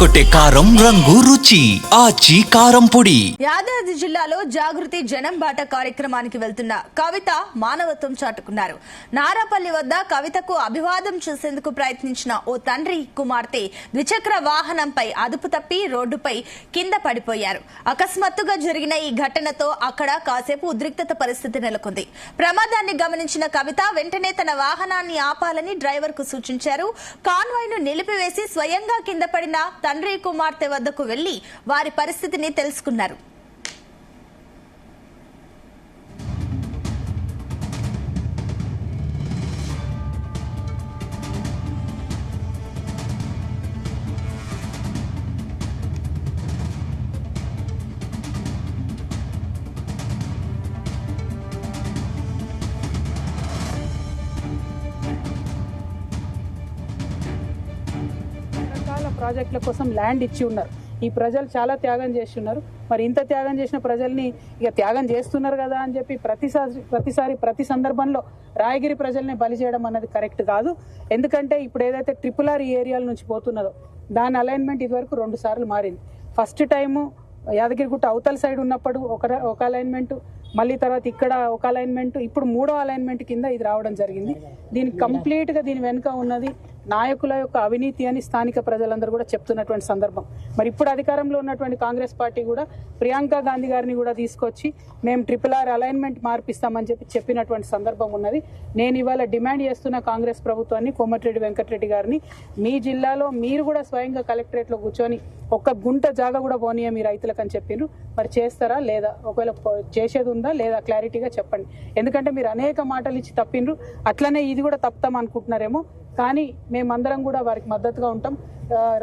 అదరగొట్టే కారం రంగు రుచి ఆచి కారం పొడి. యాదాద్రి జిల్లాలో జాగృతి జనం బాట కార్యక్రమానికి వెళ్తున్న కవిత మానవత్వం చాటుకున్నారు. నారాపల్లి వద్ద కవితకు అభివాదం చేసేందుకు ప్రయత్నించిన ఓ తండ్రి కుమార్తె ద్విచక్ర వాహనంపై అదుపు తప్పి రోడ్డుపై కింద పడిపోయారు. అకస్మాత్తుగా జరిగిన ఈ ఘటనతో అక్కడ కాసేపు ఉద్రిక్తత పరిస్థితి నెలకొంది. ప్రమాదాన్ని గమనించిన కవిత వెంటనే తన వాహనాన్ని ఆపాలని డ్రైవర్ కు సూచించారు. కాన్వాయ్ ను నిలిపివేసి స్వయంగా కింద పడిన తండ్రి కుమార్తె వద్దకు వెళ్లి వారి పరిస్థితిని తెలుసుకున్నారు. ప్రాజెక్టుల కోసం ల్యాండ్ ఇచ్చి ఉన్నారు. ఈ ప్రజలు చాలా త్యాగం చేసి ఉన్నారు. మరి ఇంత త్యాగం చేసిన ప్రజల్ని ఇక త్యాగం చేస్తున్నారు కదా అని చెప్పి ప్రతి సందర్భంలో రాయగిరి ప్రజల్ని బలి చేయడం అన్నది కరెక్ట్ కాదు. ఎందుకంటే ఇప్పుడు ఏదైతే RRR ఈ ఏరియాల నుంచి పోతున్నదో దాని అలైన్మెంట్ ఇదివరకు 2 సార్లు మారింది. ఫస్ట్ టైము యాదగిరిగుట్ట అవతల సైడ్ ఉన్నప్పుడు ఒక అలైన్మెంట్, మళ్ళీ తర్వాత ఇక్కడ ఒక అలైన్మెంట్, ఇప్పుడు 3వ అలైన్మెంట్ కింద ఇది రావడం జరిగింది. దీనికి కంప్లీట్గా దీని వెనుక ఉన్నది నాయకుల యొక్క అవినీతి అని స్థానిక ప్రజలందరూ కూడా చెప్తున్నటువంటి సందర్భం. మరి ఇప్పుడు అధికారంలో ఉన్నటువంటి కాంగ్రెస్ పార్టీ కూడా ప్రియాంక గాంధీ గారిని కూడా తీసుకొచ్చి మేము RRR అలైన్మెంట్ మార్పిస్తామని చెప్పినటువంటి సందర్భం ఉన్నది. నేను ఇవాళ డిమాండ్ చేస్తున్న కాంగ్రెస్ ప్రభుత్వాన్ని, కోమటిరెడ్డి వెంకటరెడ్డి గారిని, మీ జిల్లాలో మీరు కూడా స్వయంగా కలెక్టరేట్లో కూర్చొని ఒక్క గుంట జాగా కూడా పోనీయ మీ రైతులకు అని చెప్పిండ్రు. మరి చేస్తారా లేదా? ఒకవేళ చేసేది ఉందా లేదా క్లారిటీగా చెప్పండి. ఎందుకంటే మీరు అనేక మాటలు ఇచ్చి తప్పిండ్రు. అట్లనే ఇది కూడా తప్పుతాం అనుకుంటున్నారేమో, కానీ మేమందరం కూడా వారికి మద్దతుగా ఉంటాం.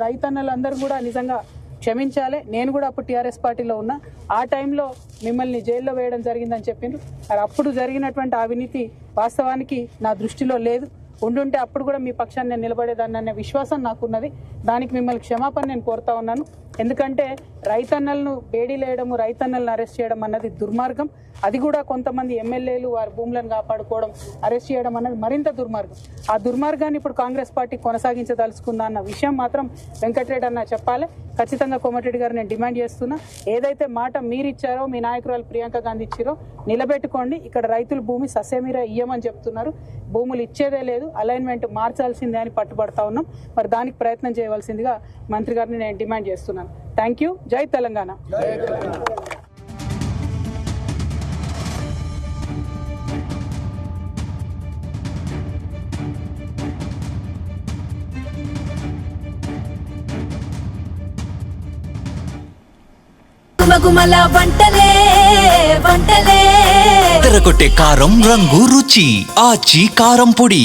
రైతన్నలందరూ కూడా నిజంగా క్షమించాలి. నేను కూడా అప్పుడు TRS పార్టీలో ఉన్నా. ఆ టైంలో మిమ్మల్ని జైల్లో వేయడం జరిగిందని చెప్పిండ్రు. అప్పుడు జరిగినటువంటి అవినీతి వాస్తవానికి నా దృష్టిలో లేదు. ఉండుంటే అప్పుడు కూడా మీ పక్షాన్ని నేను నిలబడేదాన్ని అనే విశ్వాసం నాకున్నది. దానికి మిమ్మల్ని క్షమాపణ నేను కోరుతా ఉన్నాను. ఎందుకంటే రైతన్నలను వేడిలేయడము, రైతన్నలను అరెస్ట్ చేయడం అన్నది దుర్మార్గం. అది కూడా కొంతమంది ఎమ్మెల్యేలు వారి భూములను కాపాడుకోవడం, అరెస్ట్ చేయడం అన్నది మరింత దుర్మార్గం. ఆ దుర్మార్గాన్ని ఇప్పుడు కాంగ్రెస్ పార్టీ కొనసాగించదలుచుకుందా అన్న విషయం మాత్రం వెంకటరెడ్డి అన్న చెప్పాలి. ఖచ్చితంగా కోమటిరెడ్డి గారు నేను డిమాండ్ చేస్తున్నా, ఏదైతే మాట మీరు ఇచ్చారో, మీ నాయకురాలు ప్రియాంక గాంధీ ఇచ్చారో నిలబెట్టుకోండి. ఇక్కడ రైతులు భూమి సస్యమీర ఇయ్యమని చెప్తున్నారు. భూములు ఇచ్చేదే లేదు, అలైన్మెంట్ మార్చాల్సిందే అని పట్టుబడతా ఉన్నాం. మరి దానికి ప్రయత్నం చేయవలసిందిగా మంత్రి గారిని నేను డిమాండ్ చేస్తున్నాను. Thank you. జై తెలంగాణ. గుమగుమల వంటలే వంటలే అదరగొట్టే కారం రంగు రుచి ఆచి కారం పొడి.